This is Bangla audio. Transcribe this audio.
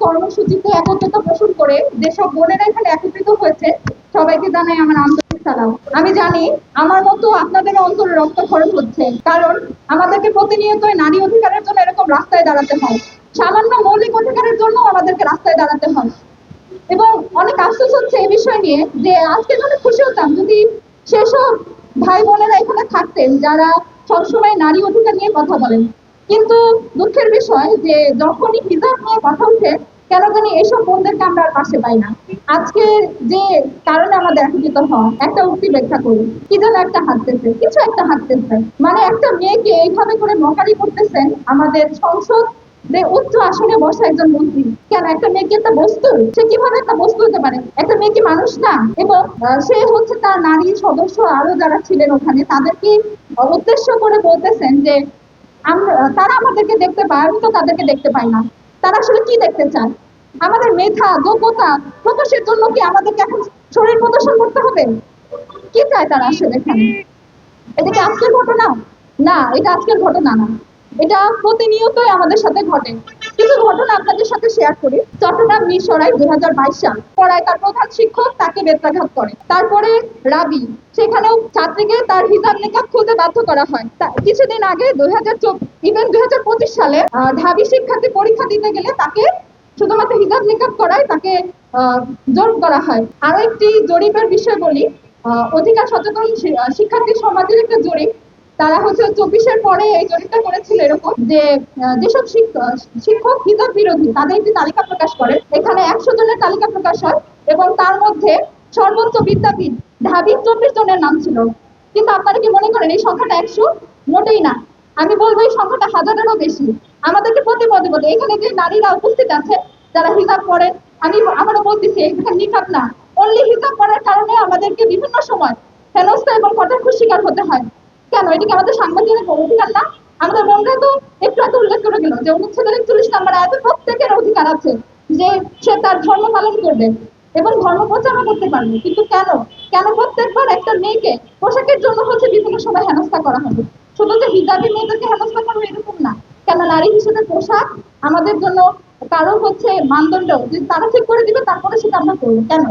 কর্মসূচিতে একত্রতা পোষণ করে যেসব বোনেরা এখানে একত্রিত হয়েছে সবাইকে জানাই আমার আন্তরিক সালাম। আমি জানি আমার মতো আপনাদের অন্তরে রক্তক্ষরণ হচ্ছে, কারণ আমাদেরকে প্রতিনিয়ত নারী অধিকারের জন্য এরকম রাস্তায় দাঁড়াতে হয়, সামান্য মৌলিক অধিকারের জন্য আমাদেরকে রাস্তায় দাঁড়াতে হয়। এবং অনেক আফসোস হচ্ছে এই বিষয় নিয়ে যে আজকে অনেক খুশি হতাম যদি সেসব ভাই বোনেরা এখানে থাকতেন যারা সবসময় নারী অধিকার নিয়ে কথা বলেন। কিন্তু দুঃখের বিষয় যে যখনই হিজাব নিয়ে কথা উঠে কেন জানি এইসব বোনদেরকে আমরা আর পাশে পাই না। আজকে যে কারণে আমাদের একত্রিত হওয়া, একটা উক্তি ব্যাখ্যা করি। কি যেন একটা হাঁটতেছে, কিছু একটা হাঁটতেছে, মানে একটা মেয়েকে এইভাবে করে মকারি করতেছেন আমাদের সংসদ উচ্চ আসনে বসা একজন মন্ত্রী। কেন একটা মেয়ে কি একটা বস্তু? সে কিভাবে একটা বস্তু হতে পারে? একটা মেয়ে কি মানুষ না? এবং সে হচ্ছে তার নারী সদস্য আরো যারা ছিলেন ওখানে তাদেরকে উদ্দেশ্য করে বলতেছেন যে আমরা তারা আমাদেরকে দেখতে পায়, আমি তো তাদেরকে দেখতে পাই না। তারা আসলে কি দেখতে চায়? আমাদের মেধা যোগ্যতা প্রকাশের জন্য কি আমাদেরকে এখন শরীর প্রদর্শন করতে হবে? কি চায় তারা আসলে এখানে? এটা কি আজকের ঘটনা? না, এটা আজকের ঘটনা না। এটা প্রতিনিয়তই আমাদের সাথে ঘটে। কিছু ঘটনা আপনাদের সাথে শেয়ার করি। চট্টগ্রাম মিরসরাই 2022 সাল পড়ায় তার প্রধান শিক্ষক তাকে বেত্রাঘাত করে। তারপরে রাবি, সেখানেও ছাত্রীকে তার হিজাব নিকাব খুলতে বাধ্য করা হয়। কিছুদিন আগে 2025 সালে ঢাবি শিক্ষার্থী পরীক্ষা দিতে গেলে তাকে শুধুমাত্র হিজাব নিকাব করায় তাকে জোর করা হয়। আরো একটি জরিপের বিষয় বলি, অধিকার সচেতন শিক্ষার্থী সমাজের একটা জরিপ। তারা হচ্ছে 24-এর পরে এই জরিপটা করেছিল এরকম যে যেসব শিক্ষক হিজাব বিরোধী তাদের একটি তালিকা প্রকাশ করে। এখানে 100 জনের তালিকা প্রকাশ হয় এবং তার মধ্যে সর্বোচ্চ বিদ্যাপীঠ ঢাবি 24 জনের নাম ছিল। কিন্তু আপনারা কি মনে করেন এই সংখ্যাটা 100? মোটেই না। আমি বলবো এই সংখ্যাটা হাজারেরও বেশি। আমাদেরকে প্রতি পদে পদে এখানে যে নারীরা উপস্থিত আছে যারা হিজাব পরেন, আমি আবারও বলতেছি এখানে নিকাব না, অনলি হিজাব করার কারণে আমাদেরকে বিভিন্ন সময় হেনস্থা এবং কটাক্ষের শিকার হতে হয়। কেন? এটা কি আমাদের সাংবিধানিক অধিকার না? আমাদের বোনরা তো একটু আগে উল্লেখ করে গেল যে অনুচ্ছেদের 41 নম্বর আয়াতে প্রত্যেকের অধিকার আছে যে সে তার ধর্ম পালন করবে এবং ধর্ম প্রচারও করতে পারবে। কিন্তু কেন কেন প্রত্যেকবার একটা মেয়েকে পোশাকের জন্য হচ্ছে বিভিন্ন সময় হেনস্থা করা হবে? শুধু যে হিজাবি মেয়েদেরকে হেনস্থা করবে এরকম না। কেন নারী হিসেবে পোশাক আমাদের জন্য কারো হচ্ছে মানদণ্ড যে তারা ঠিক করে দিবে তারপরে সেটা আমরা করবো? কেন?